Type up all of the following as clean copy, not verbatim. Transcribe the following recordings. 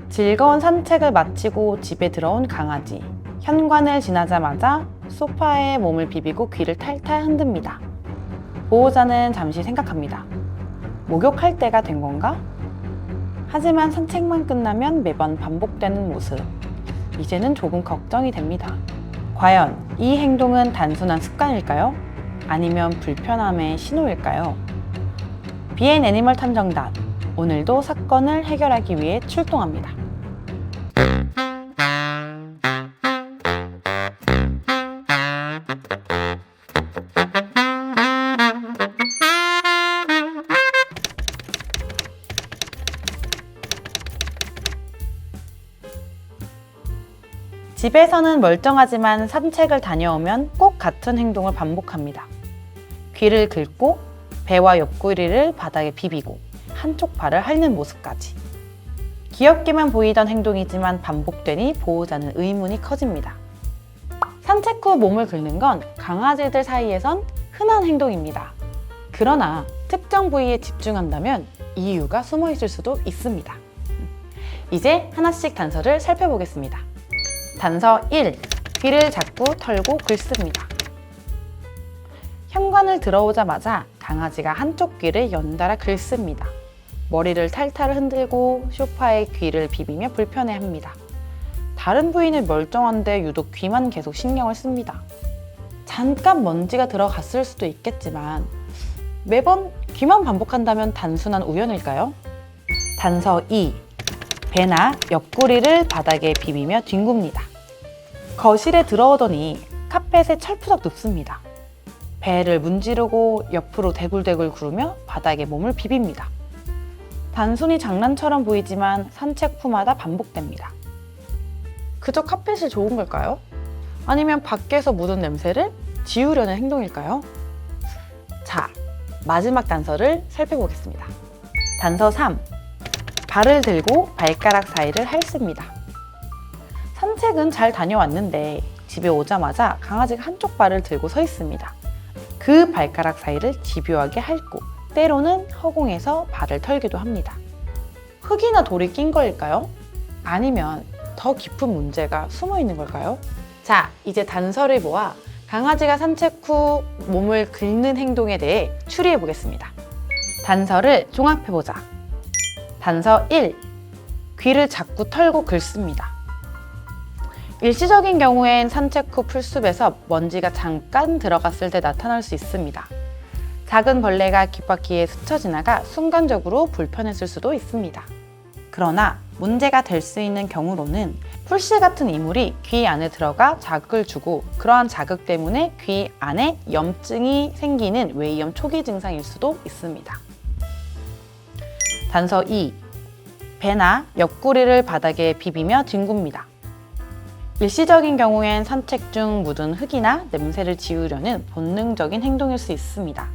즐거운 산책을 마치고 집에 들어온 강아지. 현관을 지나자마자 소파에 몸을 비비고 귀를 탈탈 흔듭니다. 보호자는 잠시 생각합니다. 목욕할 때가 된 건가? 하지만 산책만 끝나면 매번 반복되는 모습. 이제는 조금 걱정이 됩니다. 과연 이 행동은 단순한 습관일까요? 아니면 불편함의 신호일까요? 비앤 애니멀 탐정단. 오늘도 사건을 해결하기 위해 출동합니다. 집에서는 멀쩡하지만 산책을 다녀오면 꼭 같은 행동을 반복합니다. 귀를 긁고 배와 옆구리를 바닥에 비비고 한쪽 발을 핥는 모습까지. 귀엽게만 보이던 행동이지만 반복되니 보호자는 의문이 커집니다. 산책 후 몸을 긁는 건 강아지들 사이에선 흔한 행동입니다. 그러나 특정 부위에 집중한다면 이유가 숨어 있을 수도 있습니다. 이제 하나씩 단서를 살펴보겠습니다. 단서 1. 귀를 자꾸 털고 긁습니다. 현관을 들어오자마자 강아지가 한쪽 귀를 연달아 긁습니다. 머리를 탈탈 흔들고 소파에 귀를 비비며 불편해합니다. 다른 부위는 멀쩡한데 유독 귀만 계속 신경을 씁니다. 잠깐 먼지가 들어갔을 수도 있겠지만 매번 귀만 반복한다면 단순한 우연일까요? 단서 2. 배나 옆구리를 바닥에 비비며 뒹굽니다. 거실에 들어오더니 카펫에 철푸덕 눕습니다. 배를 문지르고 옆으로 대굴대굴 구르며 바닥에 몸을 비빕니다. 단순히 장난처럼 보이지만 산책 후마다 반복됩니다. 그저 카펫이 좋은 걸까요? 아니면 밖에서 묻은 냄새를 지우려는 행동일까요? 자, 마지막 단서를 살펴보겠습니다. 단서 3. 발을 들고 발가락 사이를 핥습니다. 산책은 잘 다녀왔는데 집에 오자마자 강아지가 한쪽 발을 들고 서 있습니다. 그 발가락 사이를 집요하게 핥고 때로는 허공에서 발을 털기도 합니다. 흙이나 돌이 낀 거일까요? 아니면 더 깊은 문제가 숨어 있는 걸까요? 자, 이제 단서를 모아 강아지가 산책 후 몸을 긁는 행동에 대해 추리해 보겠습니다. 단서를 종합해보자. 단서 1. 귀를 자꾸 털고 긁습니다. 일시적인 경우엔 산책 후 풀숲에서 먼지가 잠깐 들어갔을 때 나타날 수 있습니다. 작은 벌레가 귓바퀴에 스쳐 지나가 순간적으로 불편했을 수도 있습니다. 그러나 문제가 될 수 있는 경우로는 풀씨 같은 이물이 귀 안에 들어가 자극을 주고 그러한 자극 때문에 귀 안에 염증이 생기는 외이염 초기 증상일 수도 있습니다. 단서 2. 배나 옆구리를 바닥에 비비며 뒹굽니다. 일시적인 경우엔 산책 중 묻은 흙이나 냄새를 지우려는 본능적인 행동일 수 있습니다.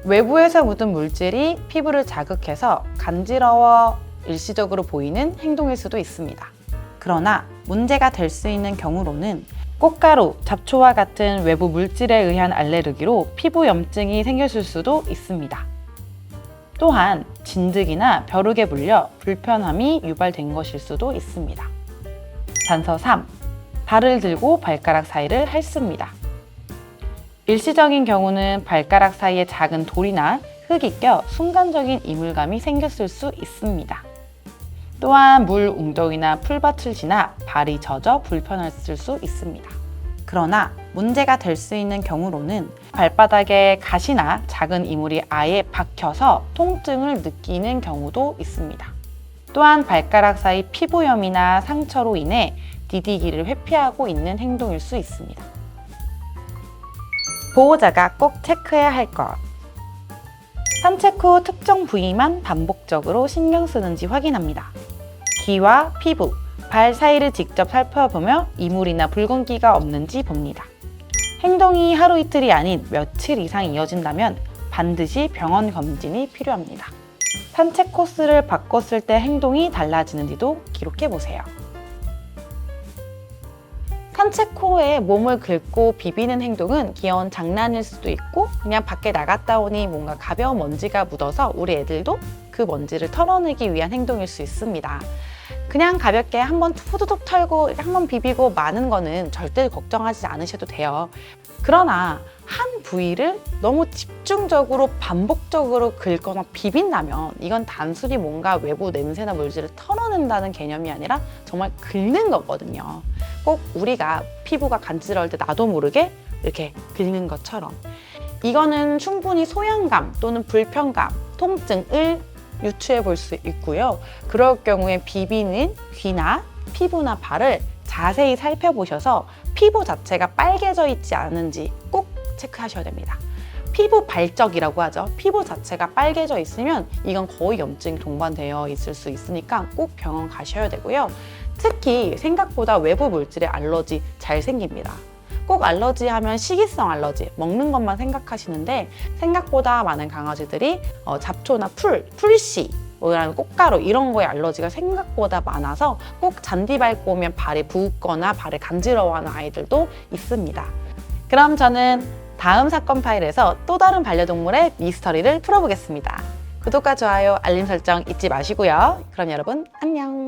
외부에서 묻은 물질이 피부를 자극해서 간지러워 일시적으로 보이는 행동일 수도 있습니다. 그러나 문제가 될 수 있는 경우로는 꽃가루, 잡초와 같은 외부 물질에 의한 알레르기로 피부 염증이 생겼을 수도 있습니다. 또한 진드기나 벼룩에 물려 불편함이 유발된 것일 수도 있습니다. 단서 3. 발을 들고 발가락 사이를 핥습니다. 일시적인 경우는 발가락 사이에 작은 돌이나 흙이 껴 순간적인 이물감이 생겼을 수 있습니다. 또한 물 웅덩이나 풀밭을 지나 발이 젖어 불편했을 수 있습니다. 그러나 문제가 될 수 있는 경우로는 발바닥에 가시나 작은 이물이 아예 박혀서 통증을 느끼는 경우도 있습니다. 또한 발가락 사이 피부염이나 상처로 인해 디디기를 회피하고 있는 행동일 수 있습니다. 보호자가 꼭 체크해야 할 것. 산책 후 특정 부위만 반복적으로 신경 쓰는지 확인합니다. 귀와 피부, 발 사이를 직접 살펴보며 이물이나 붉은기가 없는지 봅니다. 행동이 하루 이틀이 아닌 며칠 이상 이어진다면 반드시 병원 검진이 필요합니다. 산책 코스를 바꿨을 때 행동이 달라지는지도 기록해 보세요. 산책 후에 몸을 긁고 비비는 행동은 귀여운 장난일 수도 있고 그냥 밖에 나갔다 오니 뭔가 가벼운 먼지가 묻어서 우리 애들도 그 먼지를 털어내기 위한 행동일 수 있습니다. 그냥 가볍게 한번 후두둑 털고 한번 비비고 마는 거는 절대 걱정하지 않으셔도 돼요. 그러나 한 부위를 너무 집중적으로 반복적으로 긁거나 비빈다면 이건 단순히 뭔가 외부 냄새나 물질을 털어낸다는 개념이 아니라 정말 긁는 거거든요. 꼭 우리가 피부가 간지러울 때 나도 모르게 이렇게 긁는 것처럼 이거는 충분히 소양감 또는 불편감, 통증을 유추해 볼 수 있고요. 그럴 경우에 비비는 귀나 피부나 발을 자세히 살펴보셔서 피부 자체가 빨개져 있지 않은지 꼭 체크하셔야 됩니다. 피부 발적이라고 하죠. 피부 자체가 빨개져 있으면 이건 거의 염증이 동반되어 있을 수 있으니까 꼭 병원 가셔야 되고요. 특히 생각보다 외부 물질에 알러지 잘 생깁니다. 꼭 알러지 하면 식이성 알러지, 먹는 것만 생각하시는데 생각보다 많은 강아지들이 잡초나 풀씨, 꽃가루 이런 거에 알러지가 생각보다 많아서 꼭 잔디 밟고 오면 발이 부었거나 발을 간지러워하는 아이들도 있습니다. 그럼 저는 다음 사건 파일에서 또 다른 반려동물의 미스터리를 풀어보겠습니다. 구독과 좋아요, 알림 설정 잊지 마시고요. 그럼 여러분 안녕!